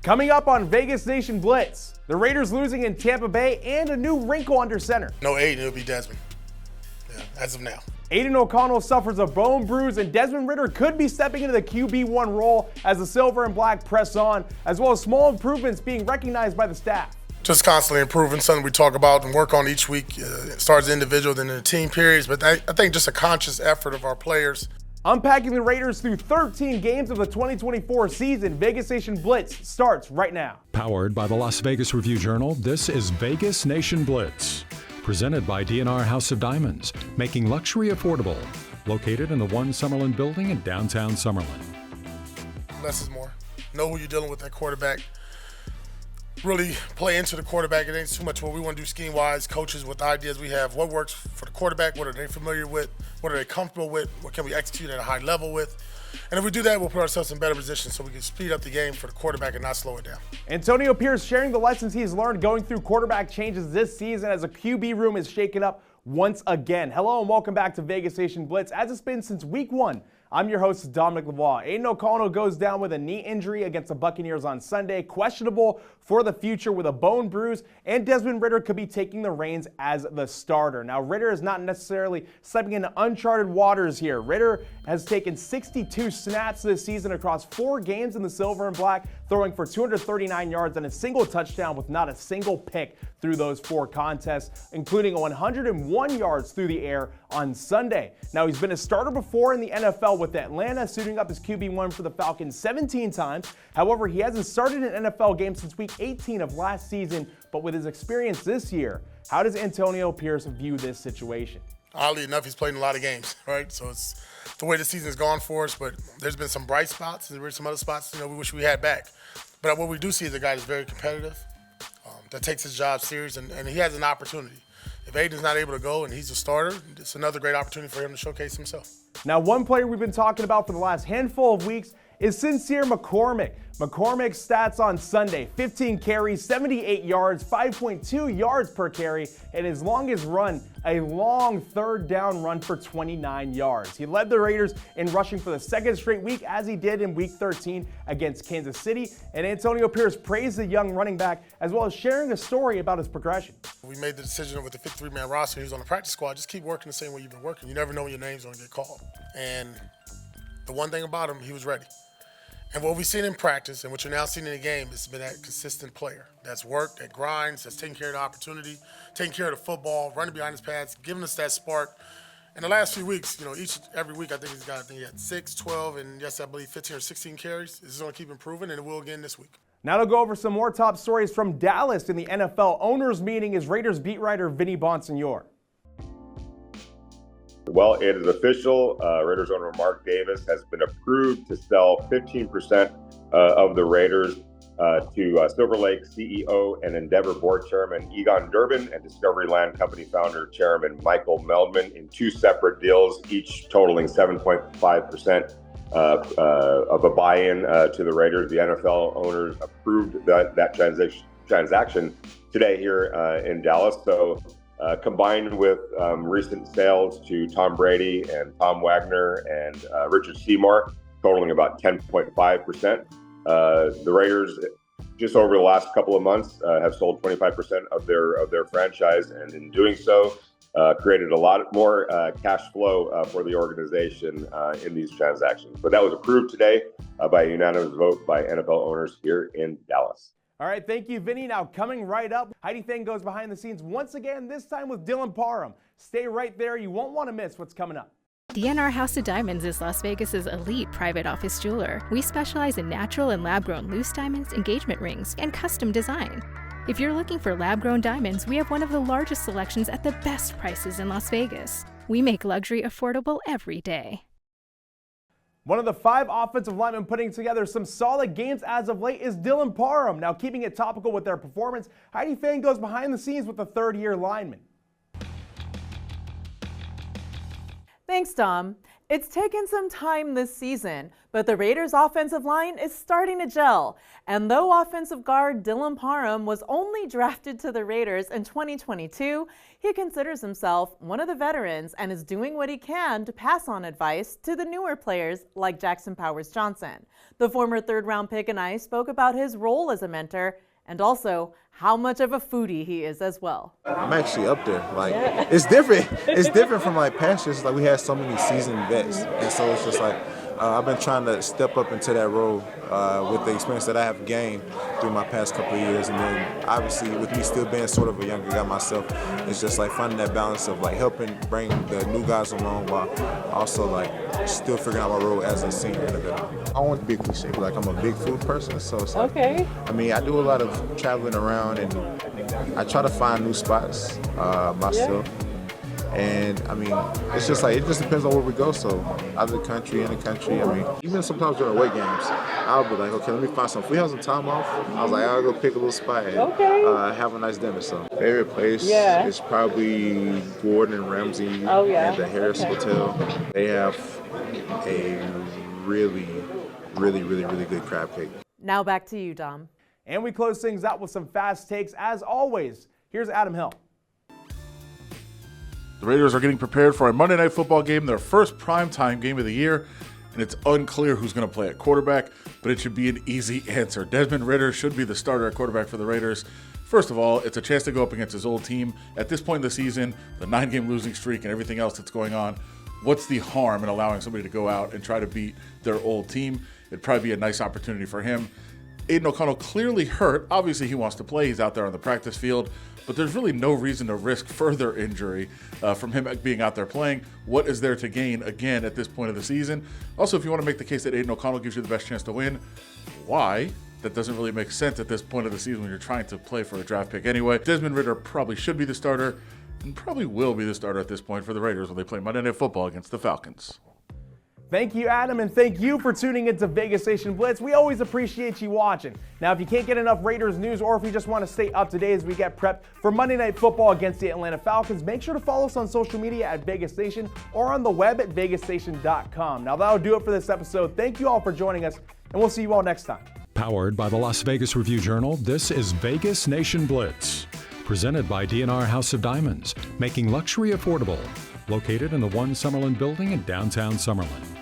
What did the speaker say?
Coming up on Vegas Nation Blitz, the Raiders losing in Tampa Bay and a new wrinkle under center. No Aiden, it'll be Desmond. Yeah, as of now. Aiden O'Connell suffers a bone bruise, and Desmond Ridder could be stepping into the QB1 role as the silver and black press on, as well as small improvements being recognized by the staff. Just constantly improving, something we talk about and work on each week. It starts individual, then in the team periods, but I think just a conscious effort of our players. Unpacking the Raiders through 13 games of the 2024 season, Vegas Nation Blitz starts right now. Powered by the Las Vegas Review-Journal, this is Vegas Nation Blitz. Presented by D&R House of Diamonds, making luxury affordable. Located in the One Summerlin building in downtown Summerlin. Less is more. Know who you're dealing with at quarterback. Really play into the quarterback. It ain't too much what we want to do scheme-wise. Coaches with ideas we have. What works for the quarterback? What are they familiar with? What are they comfortable with? What can we execute at a high level with? And if we do that, we'll put ourselves in better position so we can speed up the game for the quarterback and not slow it down. Antonio Pierce sharing the lessons he's learned going through quarterback changes this season as a QB room is shaken up once again. Hello and welcome back to Vegas Nation Blitz. As it's been since week one, I'm your host, Dominic Lavoie. Aiden O'Connell goes down with a knee injury against the Buccaneers on Sunday, questionable for the future with a bone bruise, and Desmond Ridder could be taking the reins as the starter. Now, Ridder is not necessarily stepping into uncharted waters here. Ridder has taken 62 snaps this season across 4 games in the silver and black, throwing for 239 yards and a single touchdown with not a single pick through those 4 contests, including 101 yards through the air on Sunday. Now, he's been a starter before in the NFL with Atlanta, suiting up as QB1 for the Falcons 17 times. However, he hasn't started an NFL game since week 18 of last season, but with his experience this year, how does Antonio Pierce view this situation? Oddly enough, he's played in a lot of games, right? So it's the way the season's gone for us, but there's been some bright spots, and there's some other spots, we wish we had back. But what we do see is a guy that's very competitive, that takes his job serious, and he has an opportunity. If Aiden's not able to go and he's a starter, it's another great opportunity for him to showcase himself. Now, one player we've been talking about for the last handful of weeks is Sincere McCormick. McCormick's stats on Sunday: 15 carries, 78 yards, 5.2 yards per carry, and his longest run, a long third down run for 29 yards. He led the Raiders in rushing for the second straight week, as he did in week 13 against Kansas City. And Antonio Pierce praised the young running back, as well as sharing a story about his progression. We made the decision with the 53-man roster. He was on the practice squad. Just keep working the same way you've been working. You never know when your name's going to get called. And the one thing about him, he was ready. And what we've seen in practice and what you're now seeing in the game has been that consistent player that's worked, that grinds, that's taking care of the opportunity, taking care of the football, running behind his pads, giving us that spark. In the last few weeks, every week I think he had 6, 12, and yes, I believe 15 or 16 carries. This is going to keep improving, and it will again this week. Now to go over some more top stories from Dallas in the NFL owners meeting is Raiders beat writer Vinny Bonsignore. Well, it is official. Raiders owner Mark Davis has been approved to sell 15% of the Raiders to Silver Lake CEO and Endeavor board chairman Egon Durbin and Discovery Land Company founder chairman Michael Meldman in 2 separate deals, each totaling 7.5% of a buy-in to the Raiders. The NFL owners approved that transaction today here in Dallas. So combined with recent sales to Tom Brady and Tom Wagner and Richard Seymour, totaling about 10.5%. The Raiders, just over the last couple of months, have sold 25% of their franchise, and in doing so, created a lot more cash flow for the organization in these transactions. But that was approved today by a unanimous vote by NFL owners here in Dallas. All right, thank you, Vinny. Now coming right up, Heidi Fang goes behind the scenes once again, this time with Dylan Parham. Stay right there. You won't want to miss what's coming up. D&R House of Diamonds is Las Vegas's elite private office jeweler. We specialize in natural and lab-grown loose diamonds, engagement rings, and custom design. If you're looking for lab-grown diamonds, we have one of the largest selections at the best prices in Las Vegas. We make luxury affordable every day. One of the 5 offensive linemen putting together some solid games as of late is Dylan Parham. Now keeping it topical with their performance, Heidi Fang goes behind the scenes with the third-year lineman. Thanks, Dom. It's taken some time this season, but But the Raiders' offensive line is starting to gel. And though offensive guard Dylan Parham was only drafted to the Raiders in 2022, he considers himself one of the veterans and is doing what he can to pass on advice to the newer players like Jackson Powers Johnson. The former third-round pick and I spoke about his role as a mentor and also how much of a foodie he is as well. I'm actually up there. Like, it's different. It's different from like past years. Like, we had so many seasoned vets, and so it's just like I've been trying to step up into that role with the experience that I have gained through my past couple of years, and then obviously with me still being sort of a younger guy myself, it's just like finding that balance of like helping bring the new guys along while also like still figuring out my role as a senior in the veteran. I don't want to be a cliche, but like I'm a big food person, so it's like, I mean, I do a lot of traveling around and I try to find new spots myself. And I mean, it's just like, it just depends on where we go. So out of the country, in the country, I mean, even sometimes during away games, I'll be like, okay, let me find some. If we have some time off, I was like, I'll go pick a little spot and have a nice dinner. So favorite place is probably Gordon and Ramsay and the Harris Hotel. They have a really good crab cake. Now back to you, Dom. And we close things out with some fast takes as always. Here's Adam Hill. The Raiders are getting prepared for a Monday Night Football game, their first primetime game of the year, and it's unclear who's going to play at quarterback, but it should be an easy answer. Desmond Ridder should be the starter at quarterback for the Raiders. First of all, it's a chance to go up against his old team. At this point in the season, the 9-game losing streak and everything else that's going on, what's the harm in allowing somebody to go out and try to beat their old team? It'd probably be a nice opportunity for him. Aiden O'Connell clearly hurt. Obviously, he wants to play. He's out there on the practice field. But there's really no reason to risk further injury from him being out there playing. What is there to gain, again, at this point of the season? Also, if you want to make the case that Aiden O'Connell gives you the best chance to win, why? That doesn't really make sense at this point of the season when you're trying to play for a draft pick anyway. Desmond Ridder probably should be the starter and probably will be the starter at this point for the Raiders when they play Monday Night Football against the Falcons. Thank you, Adam, and thank you for tuning into Vegas Nation Blitz. We always appreciate you watching. Now, if you can't get enough Raiders news or if you just want to stay up to date as we get prepped for Monday Night Football against the Atlanta Falcons, make sure to follow us on social media at Vegas Nation or on the web at vegasnation.com. Now, that'll do it for this episode. Thank you all for joining us, and we'll see you all next time. Powered by the Las Vegas Review-Journal, this is Vegas Nation Blitz. Presented by D&R House of Diamonds, making luxury affordable. Located in the One Summerlin building in downtown Summerlin.